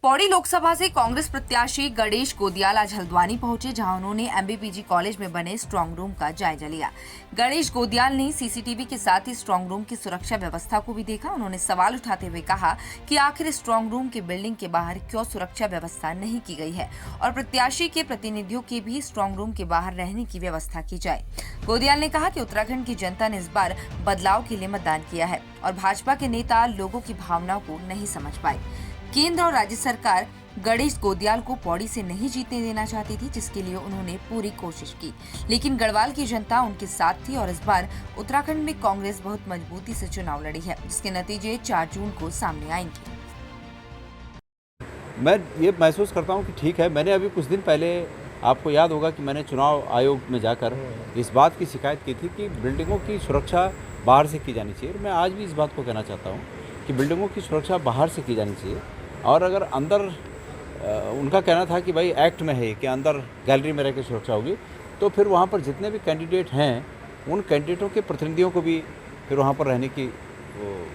पौड़ी लोकसभा से कांग्रेस प्रत्याशी गणेश गोदियाल आज हल्द्वानी पहुंचे, जहां उन्होंने एमबीपीजी कॉलेज में बने स्ट्रांग रूम का जायजा लिया। गणेश गोदियाल ने सीसीटीवी के साथ ही स्ट्रांग रूम की सुरक्षा व्यवस्था को भी देखा। उन्होंने सवाल उठाते हुए कहा कि आखिर स्ट्रांग रूम के बिल्डिंग के बाहर क्यों सुरक्षा व्यवस्था नहीं की गई है और प्रत्याशी के प्रतिनिधियों के भी स्ट्रांग रूम के बाहर रहने की व्यवस्था की जाए। गोदियाल ने कहा कि उत्तराखंड की जनता ने इस बार बदलाव के लिए मतदान किया है और भाजपा के नेता लोगों की भावनाओं को नहीं समझ पाए। केंद्र और राज्य सरकार गणेश गोदियाल को पौड़ी से नहीं जीतने देना चाहती थी, जिसके लिए उन्होंने पूरी कोशिश की, लेकिन गढ़वाल की जनता उनके साथ थी और इस बार उत्तराखंड में कांग्रेस बहुत मजबूती से चुनाव लड़ी है, जिसके नतीजे 4 जून को सामने आएंगे। मैं ये महसूस करता हूँ कि ठीक है, मैंने अभी कुछ दिन पहले, आपको याद होगा कि मैंने चुनाव आयोग में जाकर इस बात की शिकायत की थी कि बिल्डिंगों की सुरक्षा बाहर से की जानी चाहिए। मैं आज भी इस बात को कहना चाहता हूँ कि बिल्डिंगों की सुरक्षा बाहर से की जानी चाहिए और अगर अंदर उनका कहना था कि भाई एक्ट में है कि अंदर गैलरी में रह के सुरक्षा होगी, तो फिर वहाँ पर जितने भी कैंडिडेट हैं उन कैंडिडेटों के प्रतिनिधियों को भी फिर वहाँ पर रहने की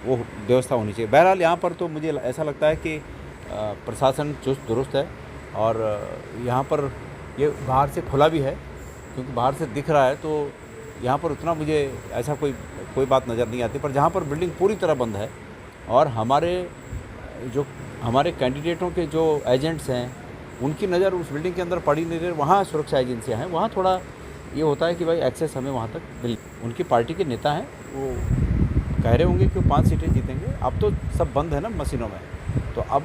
वो व्यवस्था होनी चाहिए। बहरहाल यहाँ पर तो मुझे ऐसा लगता है कि प्रशासन चुस्त दुरुस्त है और यहाँ पर ये बाहर से खुला भी है, क्योंकि बाहर से दिख रहा है तो यहाँ पर उतना मुझे ऐसा कोई बात नज़र नहीं आती। पर जहाँ पर बिल्डिंग पूरी तरह बंद है और हमारे कैंडिडेटों के जो एजेंट्स हैं उनकी नज़र उस बिल्डिंग के अंदर पड़ी नहीं रही, वहाँ सुरक्षा एजेंसियाँ हैं, वहाँ थोड़ा ये होता है कि भाई एक्सेस हमें वहाँ तक मिल। उनकी पार्टी के नेता हैं, वो कह रहे होंगे कि वो 5 सीटें जीतेंगे। अब तो सब बंद है ना मशीनों में, तो अब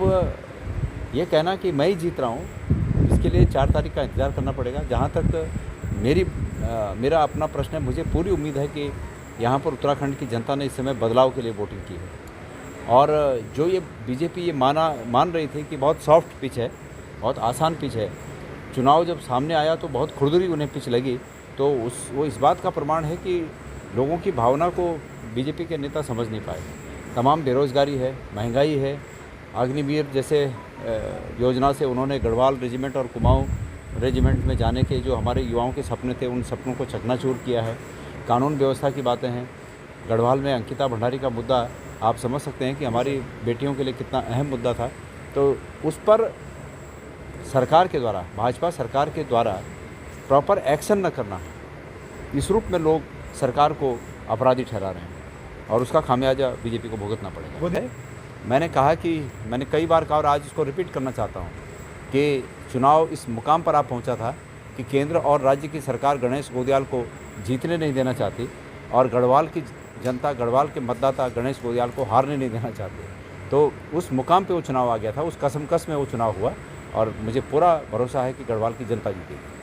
ये कहना कि मैं ही जीत रहा हूँ, इसके लिए 4 तारीख का इंतज़ार करना पड़ेगा। जहाँ तक मेरा अपना प्रश्न है, मुझे पूरी उम्मीद है कि यहाँ पर उत्तराखंड की जनता ने इस समय बदलाव के लिए वोटिंग की है और जो ये बीजेपी ये मान रही थी कि बहुत सॉफ्ट पिच है, बहुत आसान पिच है, चुनाव जब सामने आया तो बहुत खुरदरी उन्हें पिच लगी। तो वो इस बात का प्रमाण है कि लोगों की भावना को बीजेपी के नेता समझ नहीं पाए। तमाम बेरोज़गारी है, महंगाई है, अग्निवीर जैसे योजना से उन्होंने गढ़वाल रेजिमेंट और कुमाऊँ रेजिमेंट में जाने के जो हमारे युवाओं के सपने थे उन सपनों को चकनाचूर किया है। कानून व्यवस्था की बातें हैं, गढ़वाल में अंकिता भंडारी का मुद्दा आप समझ सकते हैं कि हमारी बेटियों के लिए कितना अहम मुद्दा था। तो उस पर सरकार के द्वारा, भाजपा सरकार के द्वारा प्रॉपर एक्शन न करना, इस रूप में लोग सरकार को अपराधी ठहरा रहे हैं और उसका खामियाजा बीजेपी को भुगतना पड़ेगा। मैंने कहा कि मैंने कई बार कहा और आज इसको रिपीट करना चाहता हूँ कि चुनाव इस मुकाम पर आप पहुँचा था कि केंद्र और राज्य की सरकार गणेश गोदियाल को जीतने नहीं देना चाहती और गढ़वाल की जनता, गढ़वाल के मतदाता गणेश गोदियाल को हारने नहीं देना चाहते। तो उस मुकाम पे वो चुनाव आ गया था, उस कसमकस में वो चुनाव हुआ और मुझे पूरा भरोसा है कि गढ़वाल की जनता जीतेगी।